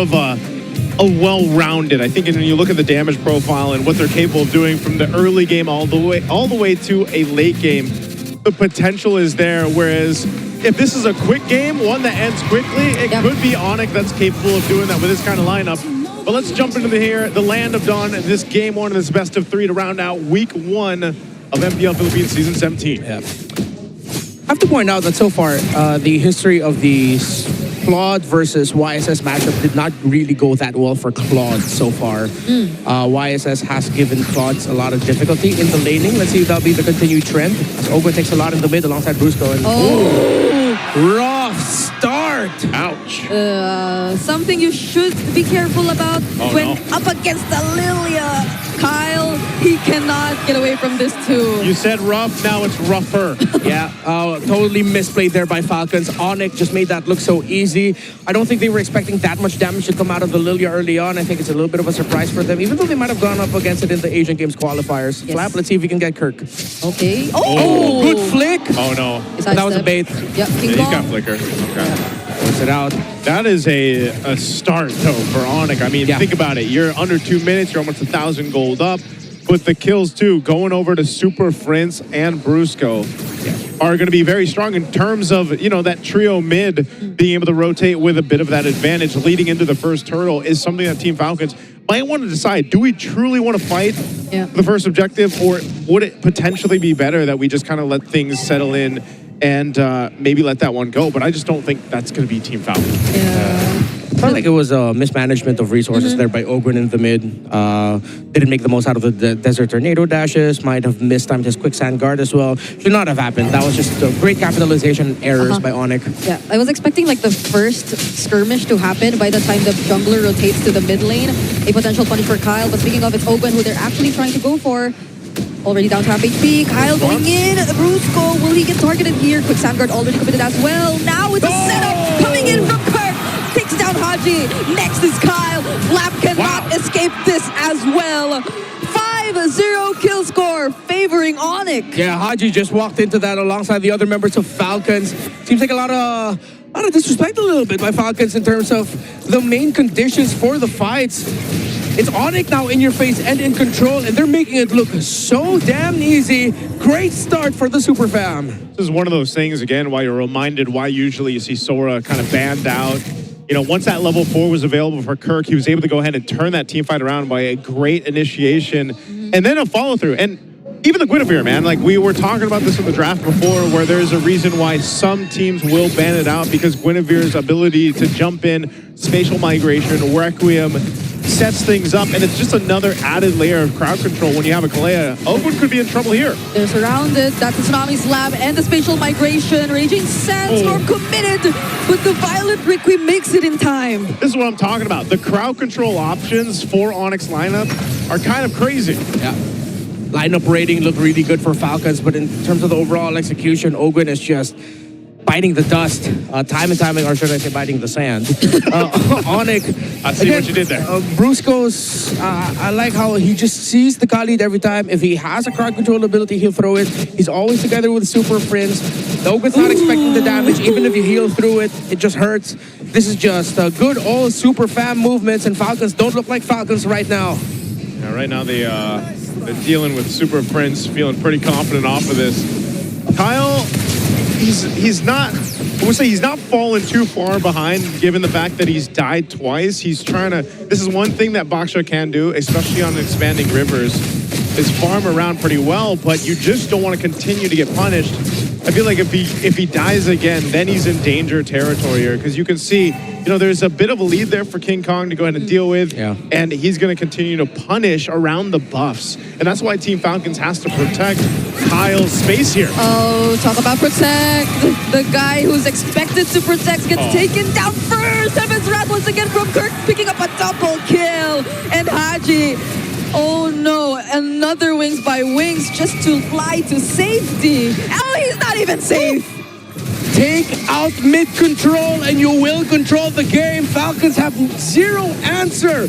of a well-rounded. I think when you look at the damage profile and what they're capable of doing from the early game all the way to a late game, the potential is there. Whereas if this is a quick game, one that ends quickly, it could be Onic that's capable of doing that with this kind of lineup. But let's jump into the Land of Dawn, and this game one of this best of 3 to round out week 1 of MPL Philippines season 17. Yeah. I have to point out that so far, the history of the Claude versus YSS matchup did not really go that well for Claude so far. YSS has given Claude a lot of difficulty in the laning. Let's see if that'll be the continued trend. As Ogun takes a lot in the mid alongside Brusco. And rough start. Ouch. Something you should be careful about when up against the Lilia. Kyle, he cannot get away from this too. You said rough, now it's rougher. Yeah, totally misplayed there by Falcons. Onic just made that look so easy. I don't think they were expecting that much damage to come out of the Lilia early on. I think it's a little bit of a surprise for them, even though they might have gone up against it in the Asian Games qualifiers. Yes. Flap, let's see if we can get Kirk. Okay. Oh, good flick. Oh no. That was a bait. Yep, He's got flicker. Okay. Puts it out. That is a start, though, for Onic. I mean, think about it. You're under 2 minutes. You're almost 1,000 gold up. With the kills, too, going over to Super Prince and Brusco are going to be very strong in terms of, you know, that trio mid being able to rotate with a bit of that advantage leading into the first turtle is something that Team Falcons might want to decide. Do we truly want to fight the first objective, or would it potentially be better that we just kind of let things settle in and maybe let that one go? But I just don't think that's going to be Team Falcon. I felt like it was a mismanagement of resources there by Ogren in the mid. Didn't make the most out of the Desert Tornado dashes. Might have mistimed his Quicksand Guard as well. Should not have happened. That was just a great capitalization errors by Onic. Yeah, I was expecting like the first skirmish to happen by the time the jungler rotates to the mid lane. A potential punish for Kyle. But speaking of, it's Ogren who they're actually trying to go for. Already down to half HP. Kyle going in. Brusco, will he get targeted here? Quicksand Guard already committed as well. Now it's a setup coming in from Kirk. Takes down Haji. Next is Kyle. Flap cannot escape this as well. 5-0 kill score favoring Onic. Yeah, Haji just walked into that alongside the other members of Falcons. Seems like a lot of disrespect a little bit by Falcons in terms of the main conditions for the fights. It's Onic now in your face and in control, and they're making it look so damn easy. Great start for the Super Fam. This is one of those things, again, why you're reminded why usually you see Sora kind of banned out. You know, once that level 4 was available for Kirk, he was able to go ahead and turn that team fight around by a great initiation and then a follow-through. And even the Guinevere, man, like we were talking about this in the draft before, where there's a reason why some teams will ban it out, because Guinevere's ability to jump in, spatial migration, Requiem, sets things up, and it's just another added layer of crowd control when you have a Kalea. Ogun could be in trouble here. They're surrounded. That's the Tsunami Slab and the spatial migration. Raging Sandstorm committed, but the Violent Requiem makes it in time. This is what I'm talking about. The crowd control options for Onyx lineup are kind of crazy. Yeah. Lineup rating looked really good for Falcons, but in terms of the overall execution, Ogun is just biting the dust, time and time, or should I say biting the sand. Onic. I see what you did there. Brusco's, I like how he just sees the Khalid every time. If he has a crowd control ability, he'll throw it. He's always together with Super Prince. The Ogun's not expecting the damage. Even if you heal through it, it just hurts. This is just good old Super Fam movements, and Falcons don't look like Falcons right now. Yeah, right now they're dealing with Super Prince, feeling pretty confident off of this. Kyle, he's not, I would say he's not fallen too far behind, given the fact that he's died twice. He's trying to, this is one thing that Baksha can do, especially on expanding rivers, is farm around pretty well, but you just don't want to continue to get punished. I feel like if he dies again, then he's in danger territory here, because you can see, you know, there's a bit of a lead there for King Kong to go ahead and deal with, and he's going to continue to punish around the buffs, and that's why Team Falcons has to protect Kyle's space here. Oh, talk about protect. The guy who's expected to protect gets taken down first. Heaven's Wrath once again from Kirk, picking up a double kill, and Haji. Oh no, another Wings by Wings just to fly to safety. Oh, he's not even safe. Take out mid-control and you will control the game. Falcons have zero answer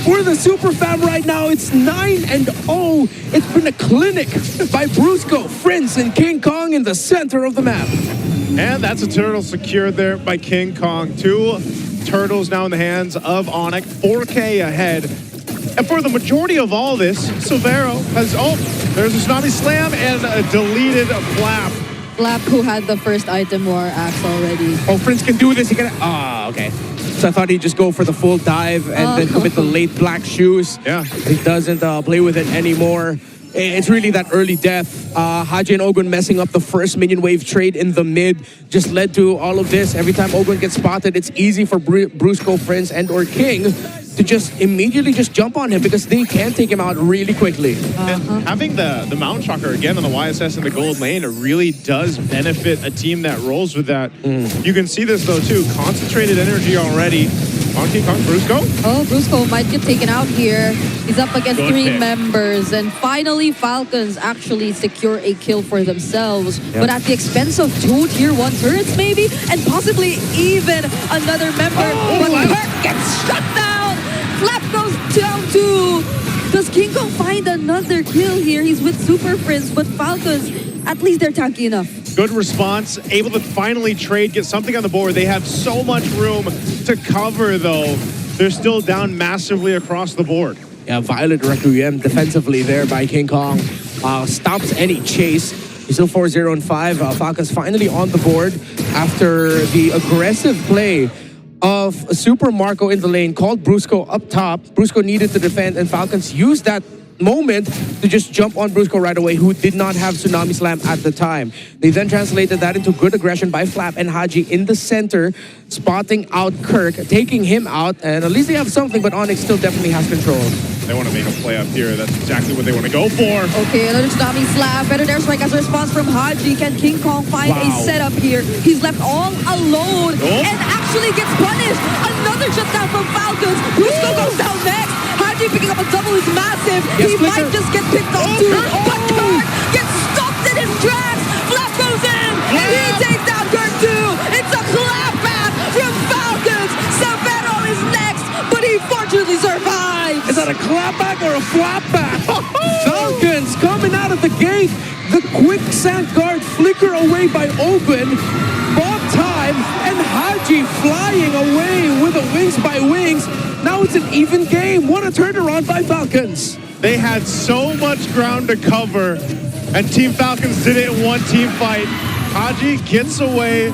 for the Super Fam right now. It's 9-0. It's been a clinic by Brusco, Prince, and King Kong in the center of the map. And that's a turtle secured there by King Kong too. turtles now in the hands of Onic. 4K ahead. And for the majority of all this, Silvero has, there's a Tsunami Slam and a deleted Flap. Flap, who had the first item war axe already. Oh, Prince can do this. He can. Okay. So I thought he'd just go for the full dive and then commit the late black shoes. Yeah. He doesn't play with it anymore. It's really that early death. Haji and Ogun messing up the first minion wave trade in the mid just led to all of this. Every time Ogun gets spotted, it's easy for Brusco, Prince, and or King to just immediately just jump on him because they can take him out really quickly. And having the Mount Shocker again on the YSS in the gold lane, it really does benefit a team that rolls with that. You can see this though too. Concentrated energy already on King Kong. Brusco? Oh, Brusco might get taken out here. He's up against three members. And finally, Falcons actually secure a kill for themselves. Yep. But at the expense of 2 tier 1 turrets maybe, and possibly even another member. But Kirk gets shut down! Flap goes down too! Does King Kong find another kill here? He's with Super Prince, but Falcons, at least they're tanky enough. Good response, able to finally trade, get something on the board. They have so much room to cover though. They're still down massively across the board. Yeah, Violet Requiem defensively there by King Kong. Stops any chase. He's still 4-0 and 5. Falcons finally on the board after the aggressive play of Super Marco in the lane, called Brusco up top. Brusco needed to defend, and Falcons used that moment to just jump on Brusco right away, who did not have Tsunami Slam at the time. They then translated that into good aggression by Flap and Haji in the center, spotting out Kirk, taking him out, and at least they have something, but Onic still definitely has control. They want to make a play up here. That's exactly what they want to go for. Okay, another Tsunami Slam. Better air strike as a response from Haji. Can King Kong find a setup here? He's left all alone and actually gets punished. Another shutdown from Falcons. Brusco goes down next. Haji picking up a double is massive. Yes, he might just get picked off too. But Kirk gets stopped in his tracks. Flap goes in and he takes down Kirk too. It's a clapback from Falcons. Severo is next, but he fortunately survives. Is that a clapback or a flapback? Falcons coming out of the gate. The quicksand guard flicker away by Ogun. Bob time and Haji flying away with a wings by wings. Now it's an even game. What a turnaround by Falcons. They had so much ground to cover, and Team Falcons did it in one team fight. Haji gets away,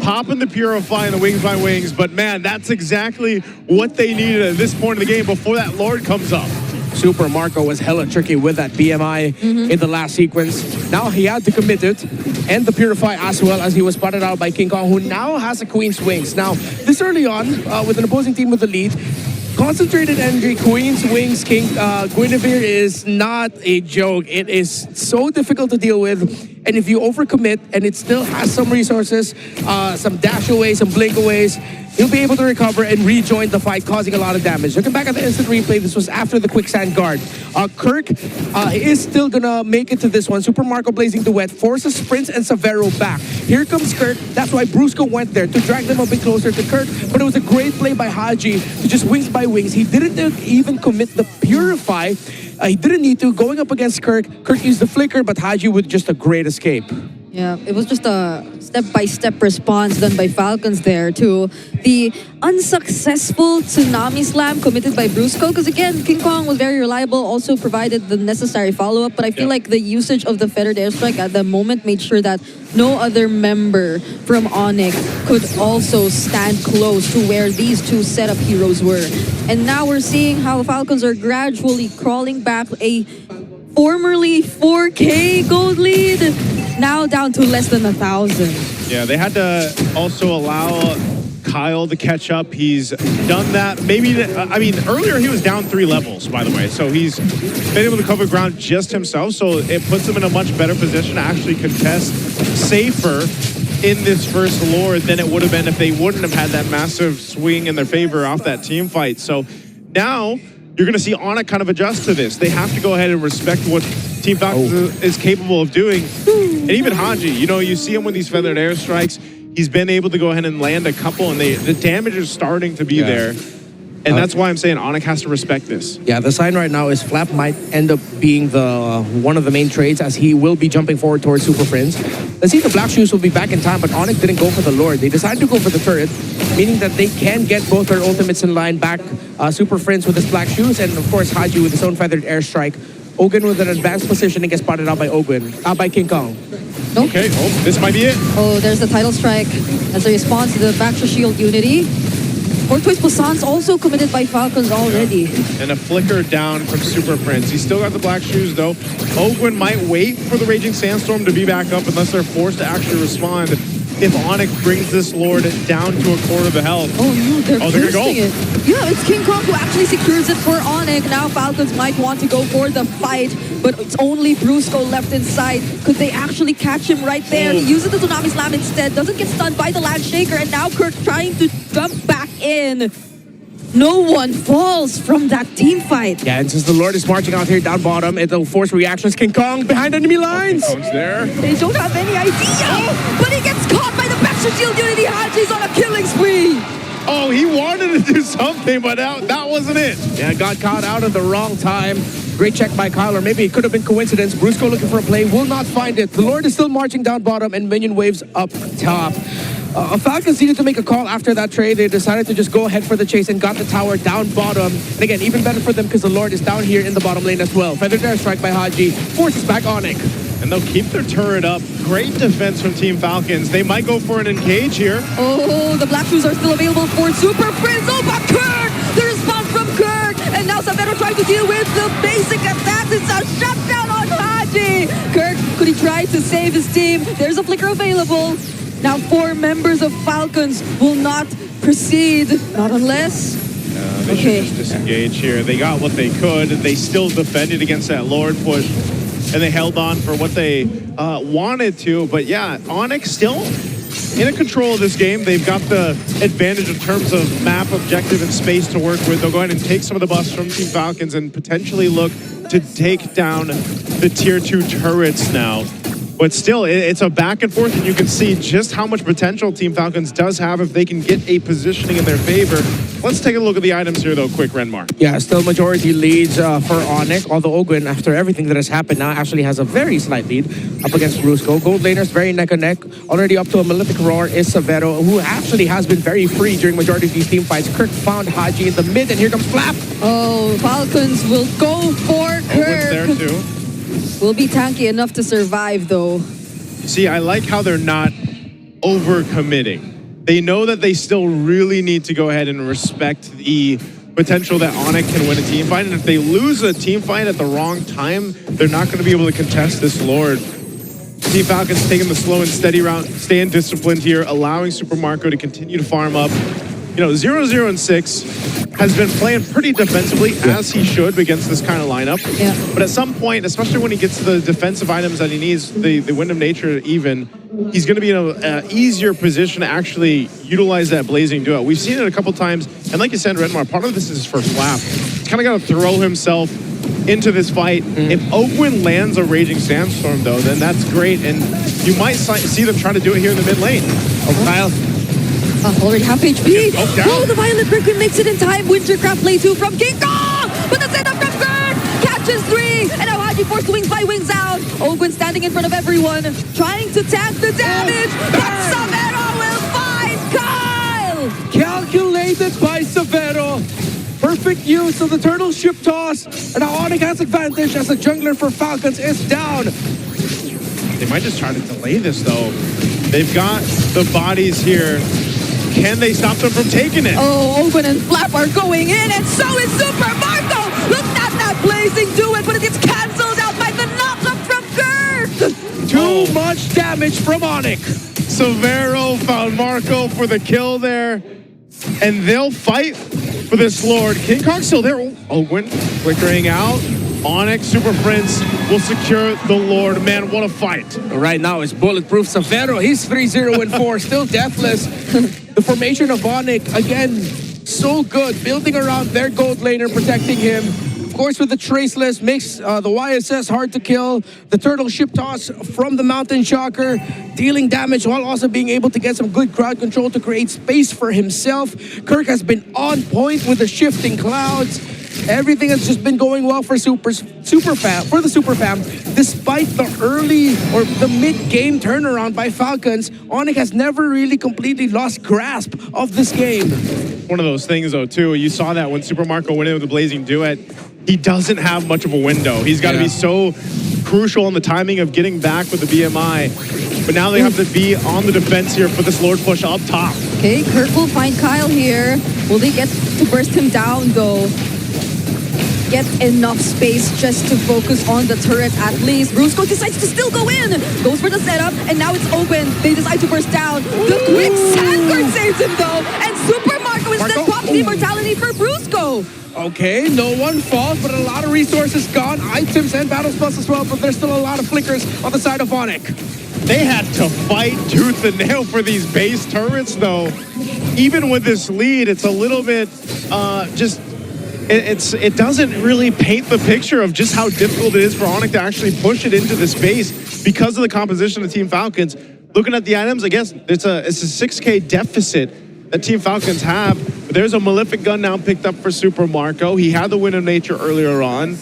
popping the Purify and the wings by wings, but man, that's exactly what they needed at this point in the game before that Lord comes up. Super Marco was hella tricky with that BMI in the last sequence. Now he had to commit it, and the Purify as well, as he was spotted out by King Kong, who now has a Queen's Wings. Now, this early on, with an opposing team with the lead, concentrated energy, Queen's Wings, King Guinevere is not a joke. It is so difficult to deal with, and if you overcommit and it still has some resources, some dash away, some blink aways, he'll be able to recover and rejoin the fight, causing a lot of damage. Looking back at the instant replay, this was after the quicksand guard. Kirk is still gonna make it to this one. Super Marco Blazing Duet forces Prince and Severo back. Here comes Kirk. That's why Brusco went there, to drag them a bit closer to Kirk. But it was a great play by Haji to just wings by wings. He didn't even commit the Purify. He didn't need to. Going up against Kirk, Kirk used the flicker, but Haji with just a great escape. Yeah, it was just a step-by-step response done by Falcons there to the unsuccessful Tsunami Slam committed by Brusco. Because again, King Kong was very reliable, also provided the necessary follow-up. But I feel like the usage of the feathered airstrike at the moment made sure that no other member from Onic could also stand close to where these two setup heroes were. And now we're seeing how Falcons are gradually crawling back a formerly 4K gold lead, now down to less than 1,000. Yeah, they had to also allow Kyle to catch up. He's done that. Maybe, I mean, earlier he was down 3 levels, by the way. So he's been able to cover ground just himself. So it puts him in a much better position to actually contest safer in this first Lord than it would have been if they wouldn't have had that massive swing in their favor off that team fight. So now you're going to see Onic kind of adjust to this. They have to go ahead and respect what Team Falcons is capable of doing. And even Haji, you know, you see him with these feathered airstrikes. He's been able to go ahead and land a couple, and the damage is starting to be there. And that's why I'm saying Onic has to respect this. Yeah, the sign right now is Flap might end up being the one of the main trades as he will be jumping forward towards Super Friends. Let's see if the Black Shoes will be back in time, but Onic didn't go for the Lord. They decided to go for the turret, meaning that they can get both their ultimates in line back. Super Friends with his Black Shoes, and of course Haji with his own feathered airstrike. Ogun with an advanced position and gets spotted out by by King Kong. Nope. Okay, this might be it. Oh, there's the title strike as a response to the Baxter Shield Unity. Fortuitous Poisson's also committed by Falcons already. And a flicker down from Super Prince. He's still got the Black Shoes though. Ogwin might wait for the Raging Sandstorm to be back up unless they're forced to actually respond. If Onic brings this Lord down to a quarter of the health. Oh no, they're gonna go. it. Yeah, it's King Kong who actually secures it for Onic. Now Falcons might want to go for the fight, but it's only Brusco left inside. Could they actually catch him right there? He uses the Tsunami Slam instead, doesn't get stunned by the Land Shaker, and now Kirk trying to jump back in. No one falls from that team fight. Yeah, and since the Lord is marching out here down bottom, it'll force reactions. King Kong behind enemy lines. Kong's there. They don't have any idea, but he gets caught by the Baxter Shield Unity. Haji's on a killing spree. Oh, he wanted to do something, but that wasn't it. Yeah, got caught out at the wrong time. Great check by Kyle, or maybe it could have been coincidence. Brusco looking for a play, will not find it. The Lord is still marching down bottom and minion waves up top. Falcons needed to make a call after that trade. They decided to just go ahead for the chase and got the tower down bottom. And again, even better for them because the Lord is down here in the bottom lane as well. Feathered airstrike by Haji, forces back Onic. And they'll keep their turret up. Great defense from Team Falcons. They might go for an engage here. Oh, the Black Shoes are still available for Super Prince. Oh, but Kirk! The response from Kirk! And now Savero trying to deal with the basic attacks. It's a shutdown on Haji! Kirk, could he try to save his team? There's a flicker available. Now 4 members of Falcons will not proceed. Not unless... They should just disengage here. They got what they could. They still defended against that Lord push. And they held on for what they wanted to. But yeah, Onic still in control of this game. They've got the advantage in terms of map, objective, and space to work with. They'll go ahead and take some of the buffs from Team Falcons and potentially look to take down the tier 2 turrets now. But still, it's a back and forth, and you can see just how much potential Team Falcons does have if they can get a positioning in their favor. Let's take a look at the items here, though, quick, Renmar. Yeah, still majority leads for Onic, although Ogwin, after everything that has happened now, actually has a very slight lead up against Brusco. Gold laners very neck and neck. Already up to a Malefic Roar is Savero, who actually has been very free during majority of these team fights. Kirk found Haji in the mid, and here comes Flap. Oh, Falcons will go for Kirk. Ogwin's there, too. Will be tanky enough to survive, though. See, I like how they're not over-committing. They know that they still really need to go ahead and respect the potential that Onic can win a team fight. And if they lose a team fight at the wrong time, they're not going to be able to contest this Lord. Team Falcons taking the slow and steady route, staying disciplined here, allowing Super Marco to continue to farm up. You know, 0-0 and 6 has been playing pretty defensively, as he should against this kind of lineup. Yeah. But at some point, especially when he gets to the defensive items that he needs, the Wind of Nature even, he's going to be in an easier position to actually utilize that Blazing Duo. We've seen it a couple times, and like you said, Redmar, part of this is for Flap. He's kind of got to throw himself into this fight. If Oakwind lands a Raging Sandstorm, though, then that's great, and you might see them try to do it here in the mid lane. Oh, Kyle. Already half HP. Oh, the Violet Brickwin makes it in time. Wintercraft play 2 from King Kong. But the setup from Kirk catches 3. And now Haji forced to wings by wings out. Ogwin standing in front of everyone, trying to tank the damage. But Savero will find Kyle. Calculated by Savero. Perfect use of the turtle ship toss. And now Onic has advantage as the jungler for Falcons is down. They might just try to delay this, though. They've got the bodies here. Can they stop them from taking it? Oh, Open and Flap are going in, and so is Super Marco. Look at that Blazing Duo, but it gets cancelled out by the knock-up from Kirk. Too much damage from Onic. Savero found Marco for the kill there, and they'll fight for this Lord. King Kong's still there. Ogwin flickering out. Onic, Super Prince will secure the Lord. Man, what a fight. Right now it's bulletproof Savero. He's 3-0 and 4, still deathless. The formation of Onic, again, so good. Building around their gold laner, protecting him. course, with the traceless, makes the YSS hard to kill. The turtle ship toss from the Mountain Shocker, dealing damage while also being able to get some good crowd control to create space for himself. Kirk has been on point with the shifting clouds. Everything has just been going well for the Super Fam. Despite the early or the mid-game turnaround by Falcons, Onic has never really completely lost grasp of this game. One of those things, though, too. You saw that when Super Marco went in with the Blazing Duet. He doesn't have much of a window. He's got to be so crucial in the timing of getting back with the BMI. But now they have to be on the defense here for this Lord push up top. Okay, Kirk will find Kyle here. Will they get to burst him down, though? Get enough space just to focus on the turret at least. Brusco decides to still go in. Goes for the setup, and now it's open. They decide to burst down. The quick sandguard saves him, though. And Super Marco instead pops the immortality for Brusco. Okay, no one falls, but a lot of resources gone. Items and battle spells as well, but there's still a lot of flickers on the side of Onic. They had to fight tooth and nail for these base turrets, though. Even with this lead, it's a little bit it doesn't really paint the picture of just how difficult it is for Onic to actually push it into the space because of the composition of Team Falcons. Looking at the items, I guess it's a 6K deficit that Team Falcons have. But there's a Malefic gun now picked up for Super Marco. He had the Wind of Nature earlier on.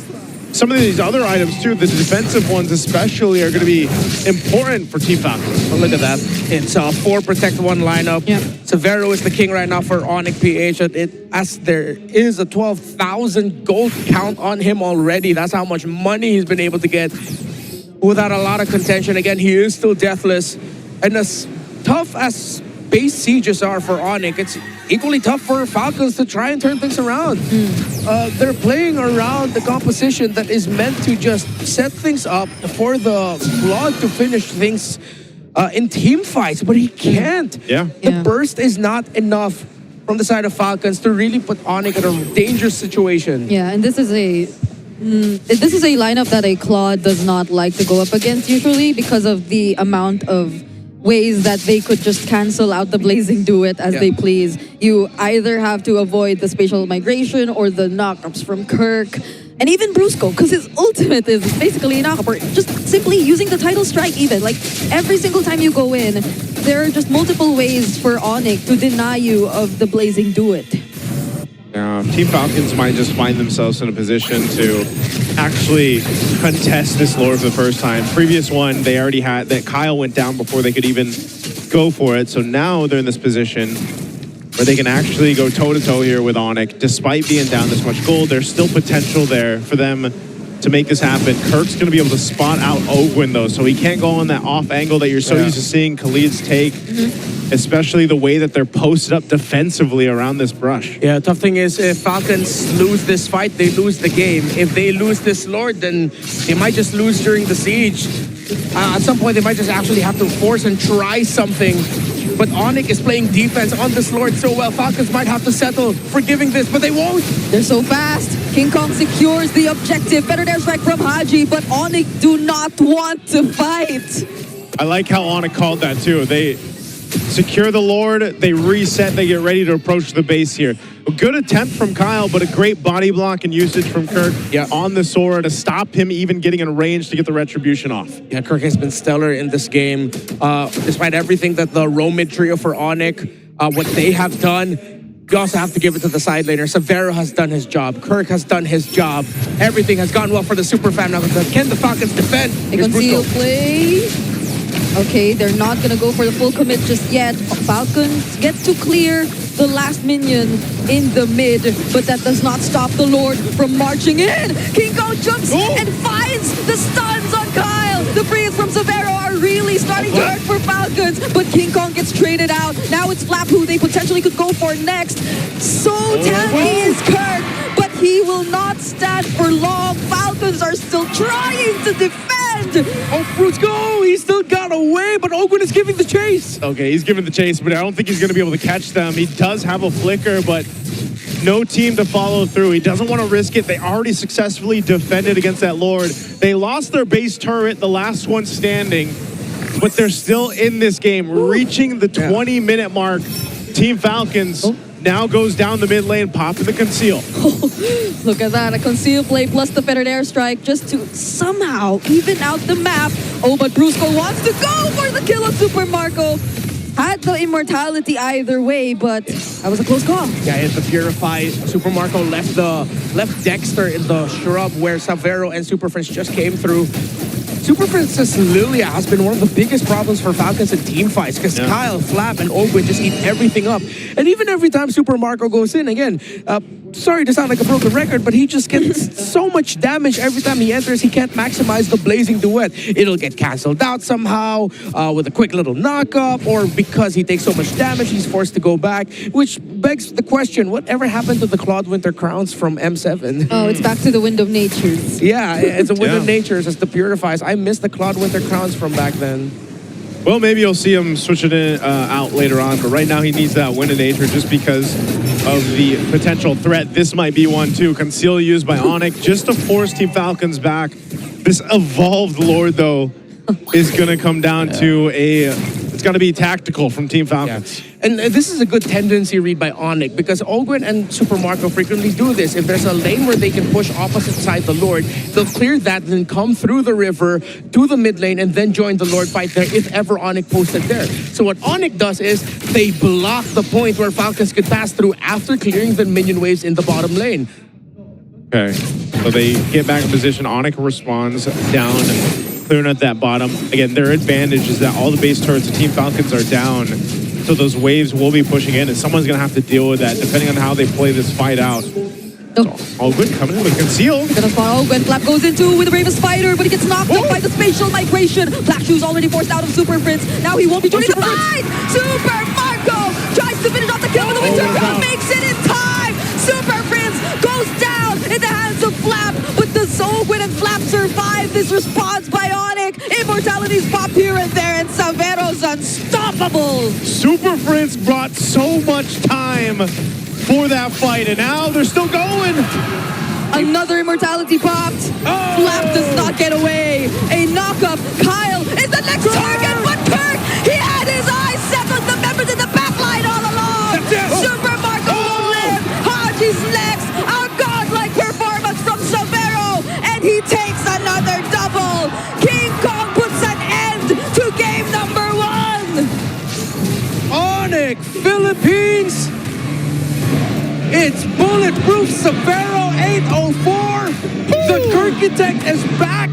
Some of these other items too, the defensive ones especially, are going to be important for Team Falcons. Oh, look at that. It's a 4 protect 1 lineup. Yep. Severo is the king right now for Onic PH. As there is a 12,000 gold count on him already. That's how much money he's been able to get without a lot of contention. Again, he is still deathless. And as tough as base sieges are for Onic, it's equally tough for Falcons to try and turn things around. They're playing around the composition that is meant to just set things up for the Blood to finish things in team fights, but he can't. The burst is not enough from the side of Falcons to really put Onic in a dangerous situation. Yeah, and this is a lineup that a Claude does not like to go up against usually because of the amount of ways that they could just cancel out the Blazing Duet as they please. You either have to avoid the spatial migration or the knockups from Kirk. And even Brusco, because his ultimate is basically a knockup, or just simply using the title strike even. Like, every single time you go in, there are just multiple ways for Onic to deny you of the Blazing Duet. Team Falcons might just find themselves in a position to actually contest this Lord for the first time. Previous one, they already had that Kyle went down before they could even go for it. So now they're in this position where they can actually go toe-to-toe here with Onic. Despite being down this much gold, there's still potential there for them to make this happen. Kirk's going to be able to spot out Ogwin, though, so he can't go on that off angle that you're so used to seeing Khalid's take, especially the way that they're posted up defensively around this brush. Yeah, tough thing is if Falcons lose this fight, they lose the game. If they lose this Lord, then they might just lose during the siege. At some point, they might just actually have to force and try something. But Onic is playing defense on this Lord so well. Falcons might have to settle for giving this, but they won't. They're so fast. King Kong secures the objective. Better airstrike from Haji, but Onic do not want to fight. I like how Onic called that too. They secure the Lord, they reset, they get ready to approach the base here. A good attempt from Kyle, but a great body block and usage from Kirk on the Sora to stop him even getting in range to get the retribution off. Yeah, Kirk has been stellar in this game. Despite everything that the Romid trio for Onic, what they have done, you also have to give it to the side laner. Severo has done his job. Kirk has done his job. Everything has gone well for the Super Fam. Now, can the Falcons defend? They conceal play. Okay, they're not going to go for the full commit just yet. Falcons gets to clear the last minion in the mid, but that does not stop the Lord from marching in. King Kong jumps and finds the stuns on Kyle. The frees from Severo are really starting to hurt for Falcons, but King Kong gets traded out. Now it's Flap who they potentially could go for next. So tanky is Kirk, but he will not stand for long. Falcons are still trying to defend. Oh, Fruits go! He still got away, but Ogwin is giving the chase. Okay, he's giving the chase, but I don't think he's going to be able to catch them. He does have a flicker, but no team to follow through. He doesn't want to risk it. They already successfully defended against that Lord. They lost their base turret, the last one standing, but they're still in this game, reaching the 20-minute mark. Team Falcons now goes down the mid lane, popping the conceal. Look at that, a conceal play plus the fettered airstrike just to somehow even out the map. Oh, but Brusco wants to go for the kill on Super Marco. Had the immortality either way, but that was a close call. Yeah, it's the Purify. Super Marco left Dexter in the shrub where Savero and Super Prince just came through. Super Princess Lilia has been one of the biggest problems for Falcons in team fights because Kyle, Flap, and Ogwin just eat everything up. And even every time Super Marco goes in, again, sorry to sound like a broken record, but he just gets so much damage every time he enters. He can't maximize the Blazing Duet. It'll get canceled out somehow with a quick little knock-up, or because he takes so much damage, he's forced to go back, which begs the question, whatever happened to the Claude Winter Crowns from M7? Oh, it's back to the Wind of Natures. Yeah, it's a Wind of Natures as the Purifies. I miss the Claude Winter Crowns from back then. Well, maybe you'll see him switch it in, out later on, but right now he needs that Wind of Nature just because of the potential threat. This might be one too. Conceal used by Onic just to force Team Falcons back. This evolved Lord, though, is going to come down to it's going to be tactical from Team Falcons. Yeah. And this is a good tendency read by Onic because Ogwin and Super Marco frequently do this. If there's a lane where they can push opposite side the Lord, they'll clear that, then come through the river to the mid lane and then join the Lord fight there if ever Onic posted there. So what Onic does is they block the point where Falcons could pass through after clearing the minion waves in the bottom lane. Okay, so they get back in position. Onic responds down, clearing at that bottom. Again, their advantage is that all the base turrets of Team Falcons are down. So those waves will be pushing in, and someone's going to have to deal with that, depending on how they play this fight out. Ogwin coming in with Conceal. Gonna spawn Ogwin. Flap goes into with the Bravest Spider, but he gets knocked up by the spatial migration. Black Shoes already forced out of Super Prince. Now he won't be joining the fight! Super Marco tries to finish off the kill with the Winter Crown, makes it in time! Super Prince goes down in the hands of Flap, but does Ogwin and Flap survive this response by Onic? Immortalities pop here and there, and Savero's unstoppable! Super Prince brought so much time for that fight, and now they're still going. Another immortality popped. Flap does not get away. A knockup. Kyle is the next target, but Kirk, he had his eyes set on the members in the back line all along. Super Marco will live. Haji's next. A godlike performance from Savero, and he takes another double. King Kong puts an end to game number 1. Onic, Philippines! It's Bulletproof Savero 804. The Kirkitect is back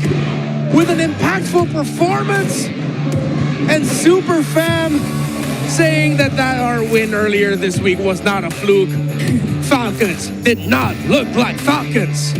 with an impactful performance. And Super Fam saying that our win earlier this week was not a fluke. Falcons did not look like Falcons.